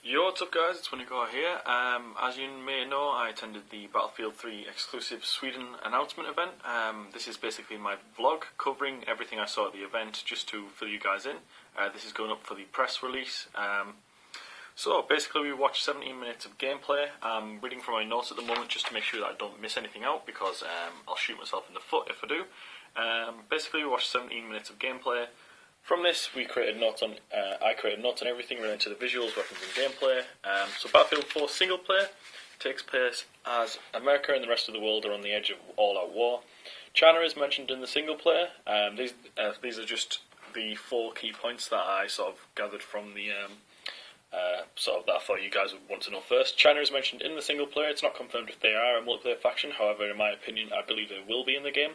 Yo, what's up guys, it's Wintergore here. As you may know, I attended the Battlefield 3 exclusive Sweden announcement event. This is basically my vlog covering everything I saw at the event, just to fill you guys in. This is going up for the press release. So basically we watched 17 minutes of gameplay. I'm reading from my notes at the moment just to make sure that I don't miss anything out, because I'll shoot myself in the foot if I do. Basically we watched 17 minutes of gameplay. From this, I created notes on everything related to the visuals, weapons and gameplay. So Battlefield 4 single player takes place as America and the rest of the world are on the edge of all-out war. China is mentioned in the single player. These are just the 4 key points that I sort of gathered from the that I thought you guys would want to know first. China is mentioned in the single player. It's not confirmed if they are a multiplayer faction. However, in my opinion, I believe they will be in the game,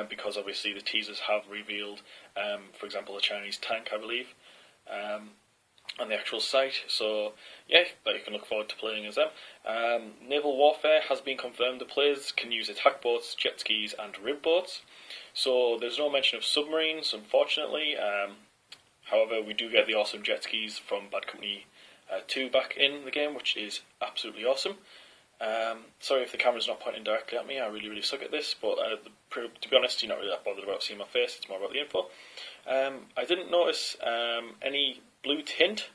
because obviously the teasers have revealed, for example, a Chinese tank, I believe, on the actual site. So yeah, but you can look forward to playing as them. Naval warfare has been confirmed. The players can use attack boats, jet skis, and rib boats. So there's no mention of submarines, unfortunately. However, we do get the awesome jet skis from Bad Company 2 back in the game, which is absolutely awesome. Sorry if the camera's not pointing directly at me, I really suck at this, but to be honest, you're not really that bothered about seeing my face, it's more about the info. I didn't notice any blue tint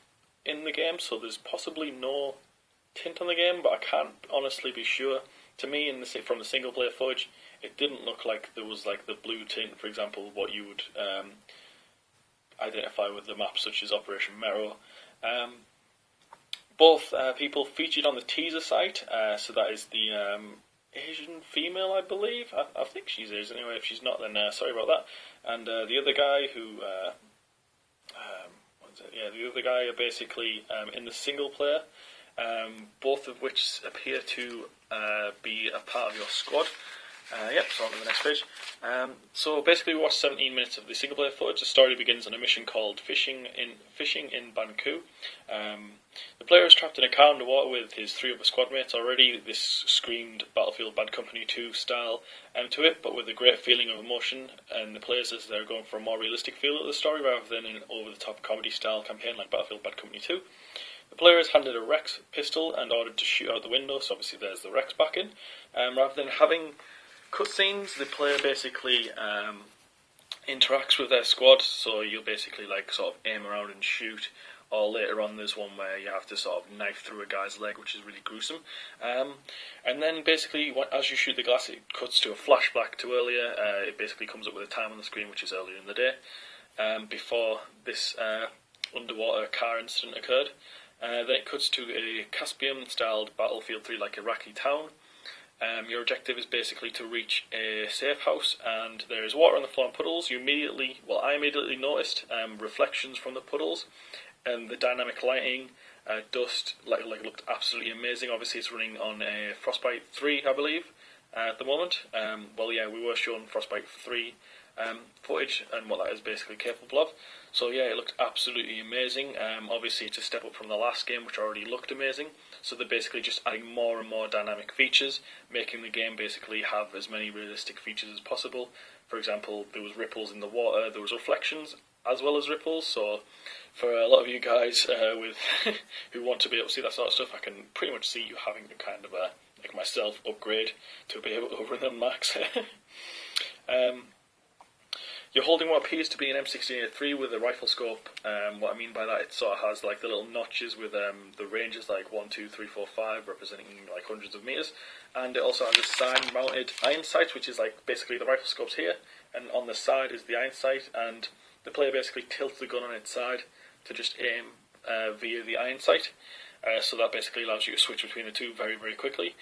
in the game, so there's possibly no tint on the game, but I can't honestly be sure. To me, from the single player footage, it didn't look like there was like the blue tint, for example, what you would identify with the maps such as Operation Mero. Both people featured on the teaser site, so that is the Asian female, I believe. I think she's Asian anyway. If she's not, then sorry about that. And the other guy who, the other guy are basically in the single player, both of which appear to be a part of your squad. So on to the next page. So basically we watched 17 minutes of the single player footage. The story begins on a mission called Fishing in Banku. The player is trapped in a car underwater with his 3 other squad mates already. This screamed Battlefield Bad Company 2 style to it, but with a great feeling of emotion, and the players, as they're going for a more realistic feel of the story rather than an over-the-top comedy style campaign like Battlefield Bad Company 2. The player is handed a Rex pistol and ordered to shoot out the window, so obviously there's the Rex back in. Rather than having cutscenes, the player basically interacts with their squad, so you'll basically like sort of aim around and shoot, or later on there's one where you have to sort of knife through a guy's leg, which is really gruesome. And then basically as you shoot the glass, it cuts to a flashback to earlier. It basically comes up with a time on the screen, which is earlier in the day, before this underwater car incident occurred. Then it cuts to a Caspian-styled Battlefield 3 like Iraqi town. Your objective is basically to reach a safe house, and there is water on the floor and puddles. I immediately noticed reflections from the puddles, and the dynamic lighting, dust, looked absolutely amazing. Obviously it's running on a Frostbite 3, I believe, at the moment. We were shown Frostbite 3 footage and what that is basically capable of. So yeah, it looked absolutely amazing. Obviously it's a step up from the last game, which already looked amazing. So they're basically just adding more and more dynamic features, making the game basically have as many realistic features as possible. For example, there was ripples in the water, there was reflections as well as ripples. So for a lot of you guys who want to be able to see that sort of stuff, I can pretty much see you having to kind of like myself upgrade to be able to run them max. You're holding what appears to be an M16A3 with a rifle scope. What I mean by that, it sort of has like the little notches with the ranges like 1, 2, 3, 4, 5, representing like hundreds of meters. And it also has a side-mounted iron sight, which is like basically the rifle scope's here, and on the side is the iron sight, and the player basically tilts the gun on its side to just aim via the iron sight. So that basically allows you to switch between the two very quickly.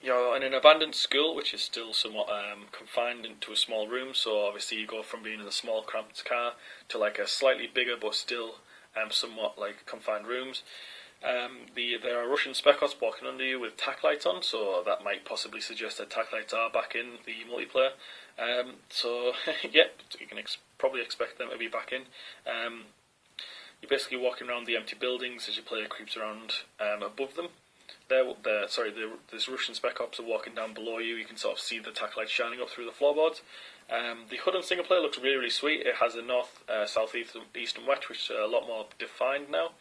You're in an abandoned school, which is still somewhat confined into a small room, so obviously you go from being in a small cramped car to like a slightly bigger but still somewhat like confined rooms. There are Russian spec ops walking under you with tac lights on, so that might possibly suggest that tac lights are back in the multiplayer. So yeah, you can probably expect them to be back in. You're basically walking around the empty buildings as your player creeps around above them. There's Russian spec ops are walking down below you. You can sort of see the tac lights shining up through the floorboards. The HUD on single player looks really sweet. It has a north, south, east and west, which is a lot more defined now,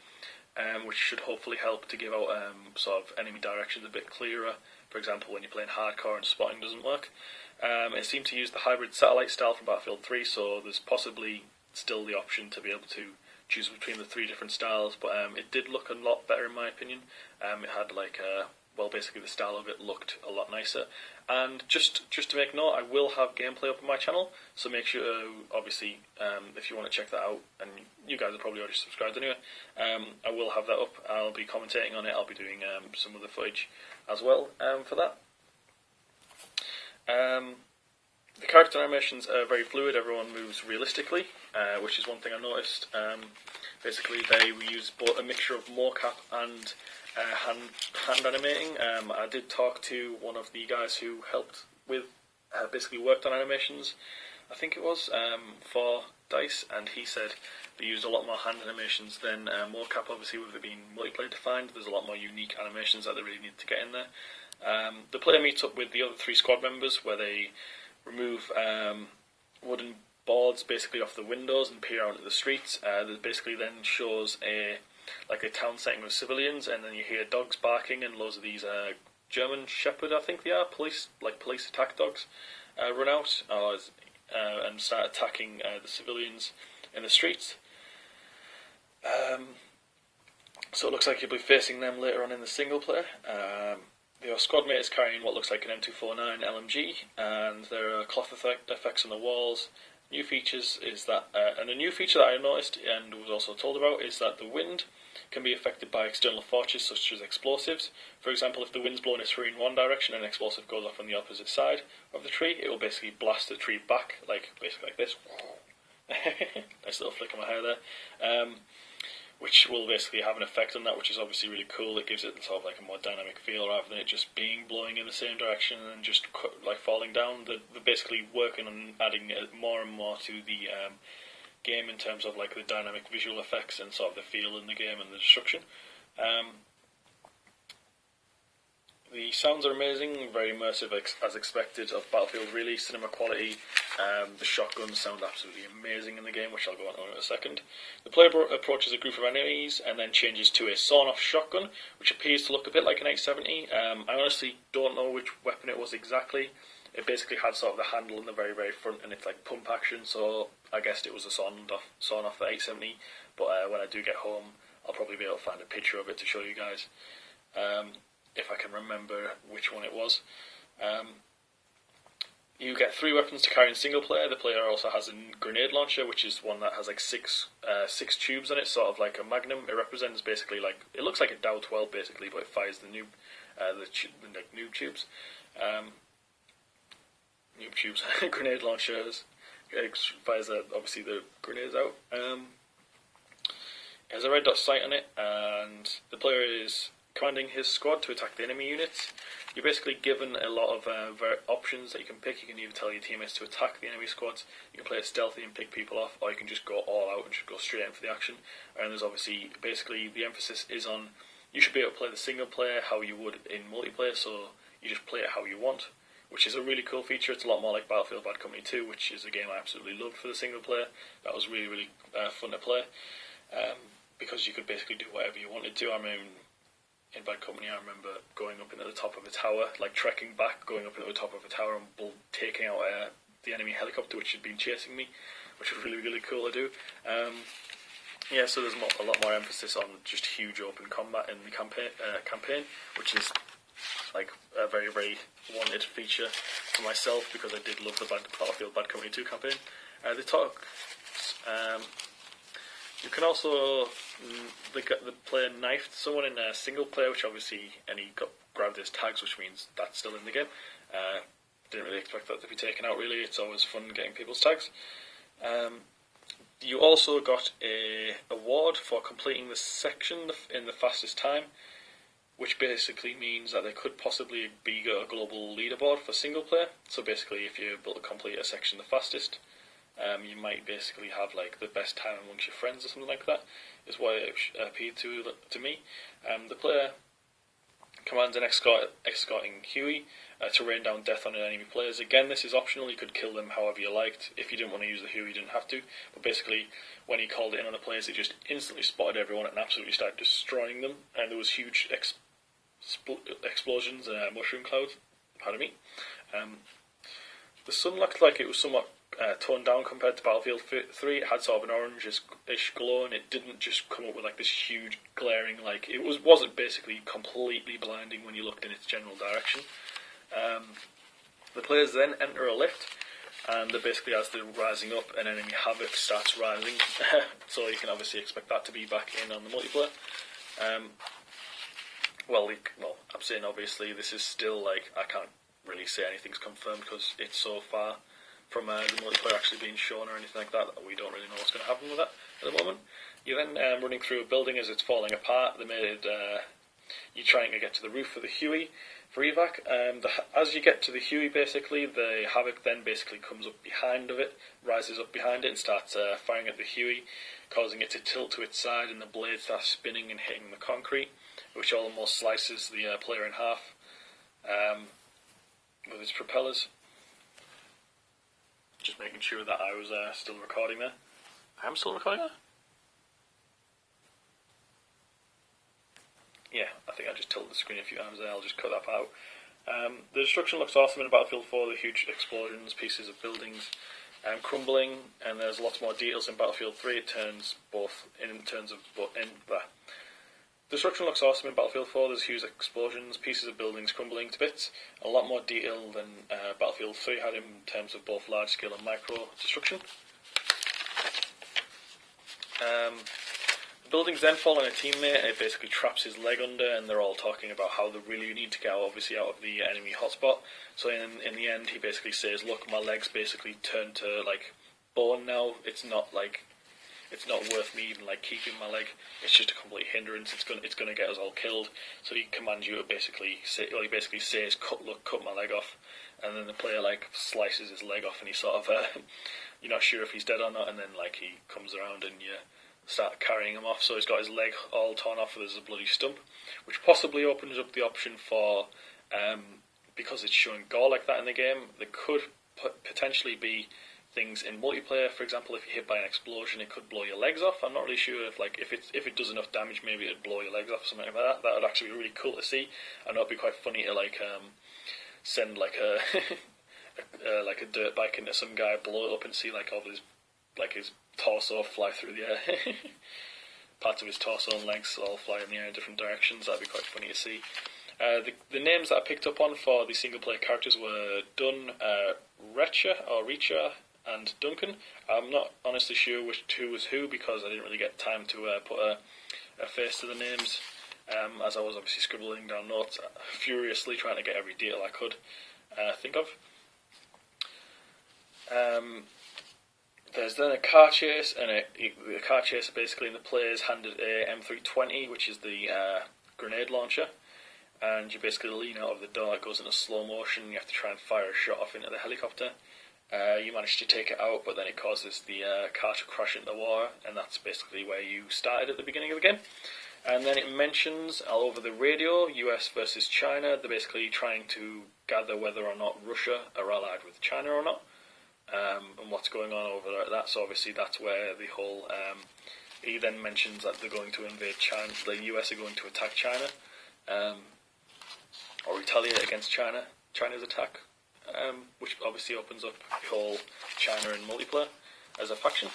which should hopefully help to give out sort of enemy directions a bit clearer. For example, when you're playing hardcore and spotting doesn't work. It seemed to use the hybrid satellite style from Battlefield 3, so there's possibly still the option to be able to choose between the 3 different styles, but it did look a lot better in my opinion. It had like basically the style of it looked a lot nicer. And just to make note, I will have gameplay up on my channel, so make sure, obviously, if you want to check that out, and you guys are probably already subscribed anyway, I will have that up. I'll be commentating on it. I'll be doing some of the footage as well for that. The character animations are very fluid. Everyone moves realistically, which is one thing I noticed. Basically, they use both a mixture of mocap and hand animating. I did talk to one of the guys who helped with, basically worked on animations, I think it was, for DICE, and he said they used a lot more hand animations than mocap. Obviously, with it being multiplayer defined, there's a lot more unique animations that they really need to get in there. The player meets up with the other 3 squad members, where they remove wooden boards basically off the windows and peer out into the streets. That basically then shows a town setting with civilians, and then you hear dogs barking and loads of these German Shepherd, I think they are, police attack dogs, run out and start attacking the civilians in the streets. So it looks like you'll be facing them later on in the single player. Your squad mate is carrying what looks like an M249 LMG, and there are cloth effects on the walls. New features is that, and a new feature that I noticed and was also told about is that the wind can be affected by external forces such as explosives. For example, if the wind's blowing a tree in one direction and an explosive goes off on the opposite side of the tree, it will basically blast the tree back, basically like this. Nice little flick of my hair there. Which will basically have an effect on that, which is obviously really cool. It gives it sort of like a more dynamic feel rather than it just blowing in the same direction and just falling down. They're basically working on adding more and more to the game in terms of like the dynamic visual effects and sort of the feel in the game and the destruction. The sounds are amazing, very immersive as expected of Battlefield really, cinema quality. The shotguns sound absolutely amazing in the game, which I'll go on to in a second. The player approaches a group of enemies and then changes to a sawn-off shotgun, which appears to look a bit like an 870. I honestly don't know which weapon it was exactly. It basically had sort of the handle in the very, very front, and it's like pump action, so I guessed it was a sawn-off the 870, but when I do get home, I'll probably be able to find a picture of it to show you guys. If I can remember which one it was. You get 3 weapons to carry in single player. The player also has a grenade launcher, which is one that has like six tubes on it, sort of like a magnum. It represents basically it looks like a Dow 12 basically, but it fires the noob tubes. Noob tubes, grenade launchers. It fires obviously the grenades out. It has a red dot sight on it, and the player is commanding his squad to attack the enemy units. You're basically given a lot of options that you can pick. You can either tell your teammates to attack the enemy squads, you can play it stealthy and pick people off, or you can just go all out and just go straight in for the action. And there's obviously, basically, the emphasis is on, you should be able to play the single player how you would in multiplayer, so you just play it how you want, which is a really cool feature. It's a lot more like Battlefield Bad Company 2, which is a game I absolutely loved for the single player. That was really, really fun to play, because you could basically do whatever you wanted to. I mean, in Bad Company, I remember going up into the top of a tower, like trekking back, going up into the top of a tower and taking out the enemy helicopter which had been chasing me, which was really, really cool to do. Yeah, so there's a lot more emphasis on just huge open combat in the campaign, which is like a very, very wanted feature for myself because I did love the Battlefield Bad Company 2 campaign. The talk. You can also, the player knifed someone in a single player, which obviously, and he grabbed his tags, which means that's still in the game. Didn't really expect that to be taken out really. It's always fun getting people's tags. You also got a award for completing the section in the fastest time, which basically means that there could possibly be a global leaderboard for single player. So basically, if you're able to complete a section the fastest, you might basically have like the best time amongst your friends or something like that, is what it appeared to me. The player commands an escorting Huey to rain down death on enemy players. Again, this is optional. You could kill them however you liked. If you didn't want to use the Huey, you didn't have to. But basically, when he called it in on the players, it just instantly spotted everyone and absolutely started destroying them. And there was huge explosions and mushroom clouds. Pardon me. The sun looked like it was somewhat toned down compared to Battlefield 3. It had sort of an orange-ish glow, and it didn't just come up with like this huge glaring, like it wasn't basically completely blinding when you looked in its general direction. The players then enter a lift, and basically as they're rising up, an enemy havoc starts rising. So you can obviously expect that to be back in on the multiplayer. Well, I'm saying obviously this is still like I can't really say anything's confirmed because it's so far from the multiplayer actually being shown or anything like that. We don't really know what's going to happen with that at the moment. You're then running through a building as it's falling apart. You're trying to get to the roof of the Huey for evac. As you get to the Huey, basically, the Havoc then basically comes up behind of it, rises up behind it and starts firing at the Huey, causing it to tilt to its side, and the blade starts spinning and hitting the concrete, which almost slices the player in half with its propellers. Just making sure that I was still recording there. I am still recording there? Yeah, I think I just tilted the screen a few times there. I'll just cut that part out. The destruction looks awesome in Battlefield 4. The huge explosions, pieces of buildings crumbling, and there's lots more details in Battlefield 3. Destruction looks awesome in Battlefield 4. There's huge explosions, pieces of buildings crumbling to bits. A lot more detail than Battlefield 3 had in terms of both large scale and micro destruction. The buildings then fall on a teammate. It basically traps his leg under, and they're all talking about how they really need to get out of the enemy hotspot. So in the end, he basically says, "Look, my leg's basically turned to like bone now. It's not worth me even like keeping my leg. It's just a complete hindrance. It's gonna get us all killed." So he commands you to basically says, "Cut my leg off," and then the player like slices his leg off, and he sort of you're not sure if he's dead or not, and then like he comes around and you start carrying him off. So he's got his leg all torn off, there's a bloody stump, which possibly opens up the option for because it's showing gore like that in the game, there could potentially be things in multiplayer. For example, if you're hit by an explosion, it could blow your legs off. I'm not really sure if it does enough damage, maybe it'd blow your legs off or something like that. That would actually be really cool to see. I know it'd be quite funny to send like a like a dirt bike into some guy, blow it up, and see like all his torso fly through the air. Parts of his torso and legs all fly in the air in different directions. That'd be quite funny to see. The names that I picked up on for the single player characters were Dunn, Reacher, and Duncan. I'm not honestly sure who was who because I didn't really get time to put a face to the names, as I was obviously scribbling down notes furiously, trying to get every detail I could think of. There's then a car chase, and the car chase basically in the players handed a M320, which is the grenade launcher, and you basically lean out of the door. It goes into slow motion. You have to try and fire a shot off into the helicopter. You manage to take it out, but then it causes the car to crash into the water, and that's basically where you started at the beginning of the game. And then it mentions all over the radio, US versus China. They're basically trying to gather whether or not Russia are allied with China or not, and what's going on over there. That's obviously that's where the whole. He then mentions that they're going to invade China. The US are going to attack China, or retaliate against China's attack. Which obviously opens up the whole China and multiplayer as a faction.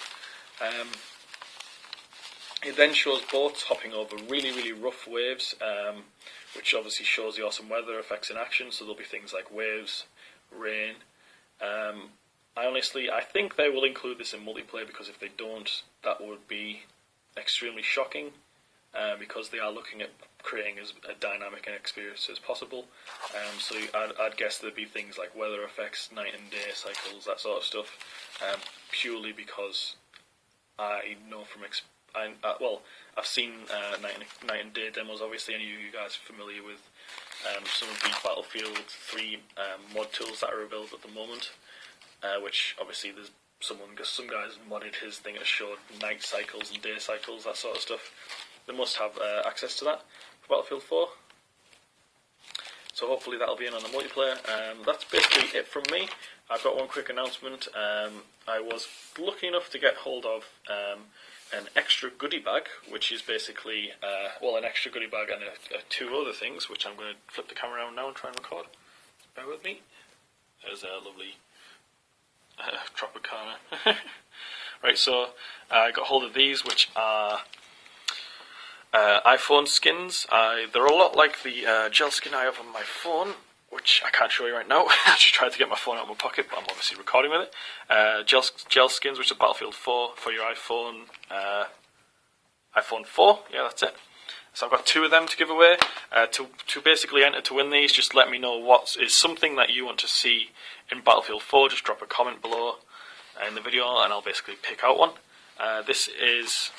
It then shows boats hopping over really, really rough waves, which obviously shows the awesome weather effects in action. So there'll be things like waves, rain. I think they will include this in multiplayer, because if they don't, that would be extremely shocking, because they are looking at creating as a dynamic experience as possible. So I'd guess there'd be things like weather effects, night and day cycles, that sort of stuff, purely because I know from I've seen night and day demos. Obviously, any of you guys are familiar with some of the Battlefield 3 mod tools that are available at the moment, which obviously there's some guys modded his thing to show night cycles and day cycles, that sort of stuff. They must have access to that for Battlefield 4. So hopefully that'll be in on the multiplayer. That's basically it from me. I've got one quick announcement. I was lucky enough to get hold of an extra goodie bag, which is basically, an extra goodie bag and two other things, which I'm going to flip the camera around now and try and record. Bear with me. There's a lovely Tropicana. Right, so I got hold of these, which are iPhone skins. They're a lot like the gel skin I have on my phone, which I can't show you right now. I just tried to get my phone out of my pocket, but I'm obviously recording with it. Gel skins, which are Battlefield 4 for your iPhone 4. Yeah, that's it. So I've got two of them to give away. To basically enter to win these, just let me know what is something that you want to see in Battlefield 4. Just drop a comment below in the video, and I'll basically pick out one. This is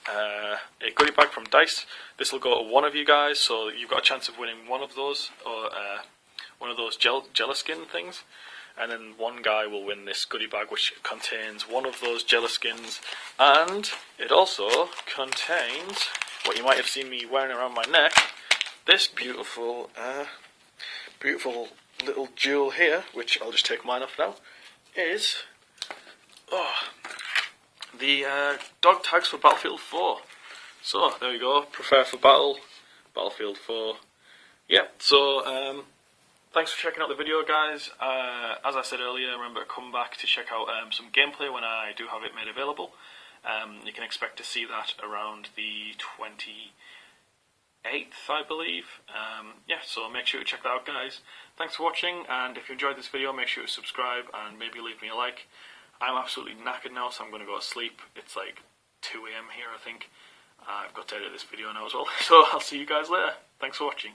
a goodie bag from Dice. This will go to one of you guys, so you've got a chance of winning one of those, or one of those Jellaskin things. And then one guy will win this goodie bag, which contains one of those Jellaskins, and it also contains what you might have seen me wearing around my neck. This beautiful little jewel here, which I'll just take mine off now, is the dog tags for Battlefield 4. So there we go. Prepare for battle, Battlefield 4. Yeah. So thanks for checking out the video, guys. As I said earlier, remember to come back to check out some gameplay when I do have it made available. You can expect to see that around the 28th, I believe. Yeah, so make sure to check that out, guys. Thanks for watching, and if you enjoyed this video, make sure to subscribe and maybe leave me a like. I'm absolutely knackered now, so I'm going to go to sleep. It's like 2 AM here, I think. I've got to edit this video now as well. So I'll see you guys later. Thanks for watching.